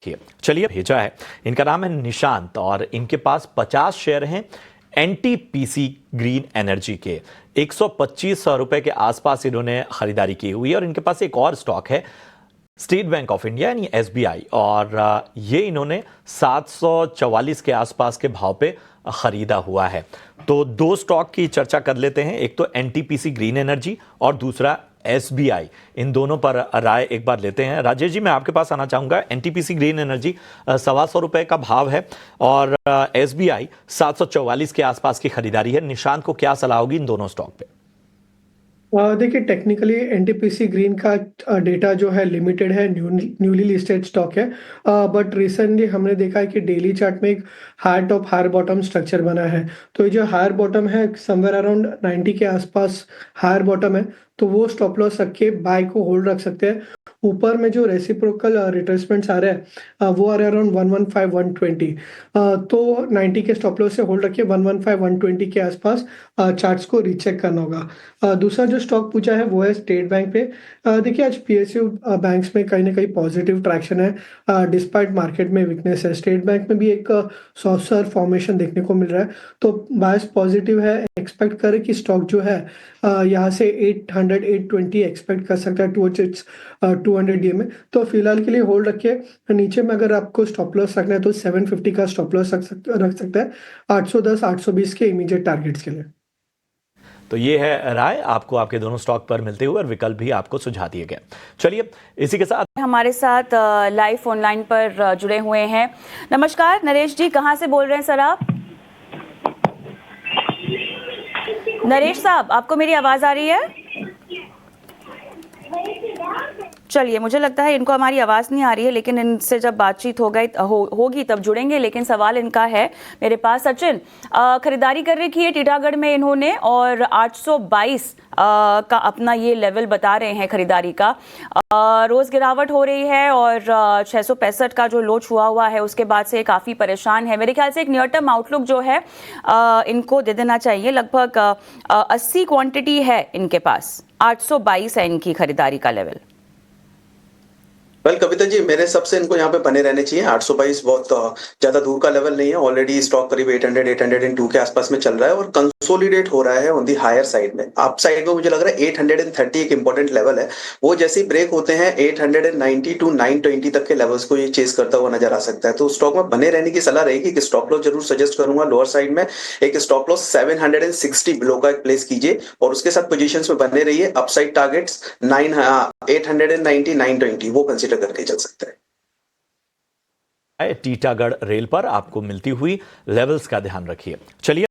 चलिए भेजा है। इनका नाम है निशांत और इनके पास 50 शेयर हैं एनटीपीसी ग्रीन एनर्जी के। 125 रुपए के आसपास इन्होंने खरीदारी की हुई है और इनके पास एक और स्टॉक है स्टेट बैंक ऑफ इंडिया यानी एसबीआई, और ये इन्होंने 744 के आसपास के भाव पे खरीदा हुआ है। तो दो स्टॉक की चर्चा कर लेते हैं, एक तो एनटीपीसी ग्रीन एनर्जी और दूसरा एसबीआई। इन दोनों पर राय एक बार लेते हैं। राजेश जी, मैं आपके पास आना चाहूंगा। एनटीपीसी ग्रीन एनर्जी 125 रुपए का भाव है और एसबीआई 744 के आसपास की खरीदारी है। निशांत को क्या सलाह होगी इन दोनों स्टॉक पे? देखिए, टेक्निकली एनटीपीसी ग्रीन का डेटा जो है लिमिटेड है, न्यूली लिस्टेड स्टॉक है। बट रिसेंटली हमने देखा है कि डेली चार्ट में एक higher top higher bottom structure बना है। तो ये जो हायर बॉटम है समवेयर अराउंड 90 के आसपास हायर बॉटम है, तो वो स्टॉप लॉस रख के बाय को होल्ड रख सकते हैं। ऊपर में जो रेसिप्रोकल रिट्रेसमेंट्स आ रहे हैं वो आ रहे हैं अराउंड 115 120। तो 90 के स्टॉप लॉस से होल्ड रखिए, 115 120 के आसपास चार्ट्स को रीचेक करना होगा। दूसरा जो स्टॉक पूछा है वो है स्टेट बैंक पे। देखिए, आज पीएसयू बैंक्स में कहीं ना कहीं पॉजिटिव ट्रैक्शन है डिस्पाइट मार्केट में वीकनेस है। स्टेट बैंक में भी एक सॉफ्टवेयर फॉर्मेशन देखने को मिल रहा है, तो बायस पॉजिटिव है। एक्सपेक्ट करें कि स्टॉक जो है यहाँ से 800 820 एक्सपेक्ट कर सकता है टुवर्ड्स इट्स 200 डे में। तो फिलहाल के लिए होल्ड रखिए। नीचे में अगर आपको स्टॉप लॉस रखना है तो 750 का स्टॉप लॉस रख सकता है 810 820 के इमीडिएट टारगेट्स के लिए। तो ये है राय आपको आपके दोनों स्टॉक पर मिलते हुए, और विकल्प भी आपको सुझा दिए गए। चलिए, इसी के साथ हमारे साथ लाइव ऑनलाइन पर जुड़े हुए हैं। नमस्कार नरेश जी, कहां से बोल रहे हैं सर आप? नरेश साहब, आपको मेरी आवाज आ रही है? चलिए, मुझे लगता है इनको हमारी आवाज़ नहीं आ रही है, लेकिन इनसे जब बातचीत होगी तब जुड़ेंगे। लेकिन सवाल इनका है मेरे पास। सचिन, खरीदारी कर रखी है टीटागढ़ में इन्होंने और 822 का अपना ये लेवल बता रहे हैं खरीदारी का। रोज़ गिरावट हो रही है और 665 का जो लो छुआ हुआ है उसके बाद से काफ़ी परेशान है। मेरे ख्याल से एक नियर टर्म आउटलुक जो है इनको दे देना चाहिए। लगभग 80 क्वांटिटी है इनके पास, 822 है इनकी खरीदारी का लेवल। वेल कविता जी, मेरे हिसाब से इनको यहाँ पे बने रहने चाहिए। 822 बहुत ज्यादा दूर का लेवल नहीं है। ऑलरेडी स्टॉक करीब 800 802 के आसपास में चल रहा है और कंसोलिडेट हो रहा है ऑन दी हायर साइड में। अप साइड में मुझे लग रहा है 830 एक इंपॉर्टेंट लेवल है। वो जैसे ही ब्रेक होते हैं 890 टू 920 तक के लेवल्स को ये चेस करता हुआ नजर आ सकता है। तो स्टॉक में बने रहने की सलाह रहेगी कि स्टॉप लॉस जरूर सजेस्ट करूंगा लोअर साइड में। एक स्टॉप लॉस 760 बिलो का एक प्लेस कीजिए और उसके साथ पोजीशंस में बने रहिए। अपसाइड टारगेट्स 890 920 वो कंसीडर करके चल सकता है। टीटागढ़ रेल पर आपको मिलती हुई लेवल्स का ध्यान रखिए। चलिए।